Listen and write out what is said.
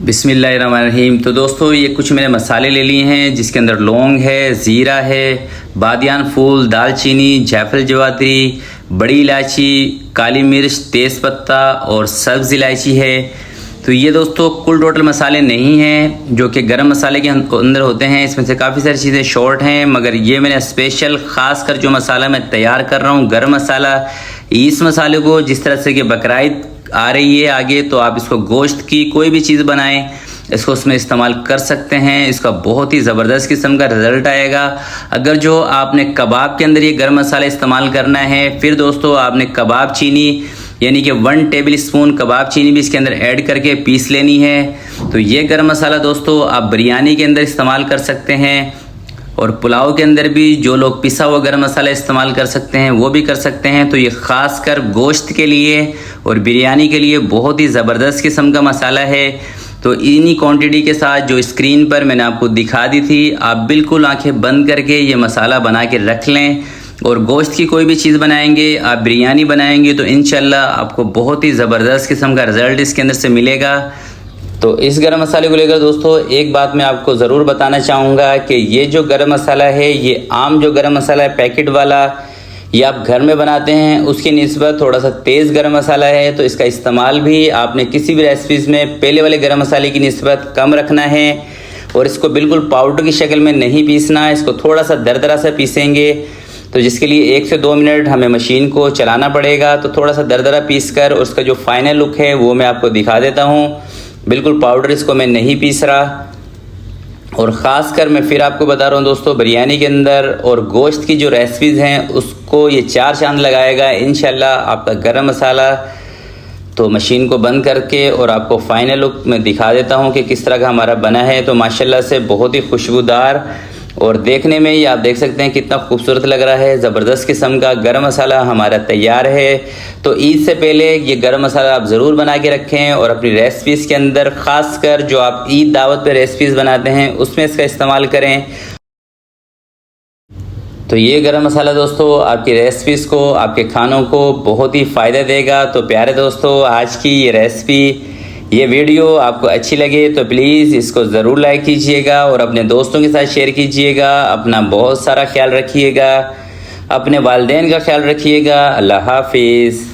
बिस्मिल्लाहिर्रहमानिर्रहीम। तो दोस्तों ये कुछ मैंने मसाले ले लिए हैं जिसके अंदर लौंग है, ज़ीरा है, बादियान फूल, दालचीनी, जायफल जवात्री, बड़ी इलायची, काली मिर्च, तेज़पत्ता और सब्ज़ इलायची है। तो ये दोस्तों कुल टोटल मसाले नहीं हैं जो कि गरम मसाले के अंदर होते हैं। इसमें से काफ़ी सारी चीज़ें शॉर्ट हैं, मगर ये मैंने स्पेशल ख़ास कर जो मसाला मैं तैयार कर रहा हूँ गरम मसाला, इस मसाले को जिस तरह से कि बकरीद आ रही है आगे, तो आप इसको गोश्त की कोई भी चीज़ बनाएं इसको उसमें इस्तेमाल कर सकते हैं। इसका बहुत ही ज़बरदस्त किस्म का रिज़ल्ट आएगा। अगर जो आपने कबाब के अंदर ये गरम मसाला इस्तेमाल करना है, फिर दोस्तों आपने कबाब चीनी यानी कि 1 टेबल स्पून कबाब चीनी भी इसके अंदर ऐड करके पीस लेनी है। तो ये गरम मसाला दोस्तों आप बिरयानी के अंदर इस्तेमाल कर सकते हैं और पुलाव के अंदर भी जो लोग पिसा हुआ गरम मसाला इस्तेमाल कर सकते हैं वो भी कर सकते हैं। तो ये ख़ास कर गोश्त के लिए और बिरयानी के लिए बहुत ही ज़बरदस्त किस्म का मसाला है। तो इन्हीं क्वांटिटी के साथ जो स्क्रीन पर मैंने आपको दिखा दी थी, आप बिल्कुल आंखें बंद करके ये मसाला बना के रख लें और गोश्त की कोई भी चीज़ बनाएंगे, आप बिरयानी बनाएंगे तो इंशाल्लाह आपको बहुत ही ज़बरदस्त किस्म का रिज़ल्ट इसके अंदर से मिलेगा। तो इस गरम मसाले को लेकर दोस्तों एक बात मैं आपको ज़रूर बताना चाहूँगा कि ये जो गरम मसाला है, ये आम जो गरम मसाला है पैकेट वाला, ये आप घर में बनाते हैं उसकी निस्बत थोड़ा सा तेज़ गरम मसाला है। तो इसका इस्तेमाल भी आपने किसी भी रेसिपीज़ में पहले वाले गरम मसाले की निस्बत कम रखना है और इसको बिल्कुल पाउडर की शक्ल में नहीं पीसना है, इसको थोड़ा सा दरदरा सा पीसेंगे। तो जिसके लिए 1 से 2 मिनट हमें मशीन को चलाना पड़ेगा। तो थोड़ा सा दरदरा पीस कर उसका जो फाइनल लुक है वो मैं आपको दिखा देता हूँ। बिल्कुल पाउडर इसको मैं नहीं पीस रहा। और ख़ास कर मैं फिर आपको बता रहा हूँ दोस्तों, बिरयानी के अंदर और गोश्त की जो रेसिपीज़ हैं उसको ये 4 चांद लगाएगा इंशाल्लाह आपका गरम मसाला। तो मशीन को बंद करके और आपको फाइनल लुक मैं दिखा देता हूँ कि किस तरह का हमारा बना है। तो माशाल्लाह से बहुत ही खुशबूदार और देखने में ही आप देख सकते हैं कितना खूबसूरत लग रहा है। ज़बरदस्त किस्म का गरम मसाला हमारा तैयार है। तो ईद से पहले ये गरम मसाला आप ज़रूर बना के रखें और अपनी रेसिपीज़ के अंदर, ख़ास कर जो आप ईद दावत पे रेसिपीज़ बनाते हैं उसमें इसका इस्तेमाल करें। तो ये गरम मसाला दोस्तों आपकी रेसिपीज़ को, आपके खानों को बहुत ही फ़ायदा देगा। तो प्यारे दोस्तों, आज की ये रेसिपी, ये वीडियो आपको अच्छी लगे तो प्लीज़ इसको ज़रूर लाइक कीजिएगा और अपने दोस्तों के साथ शेयर कीजिएगा। अपना बहुत सारा ख्याल रखिएगा, अपने वालिदैन का ख्याल रखिएगा। अल्लाह हाफिज़।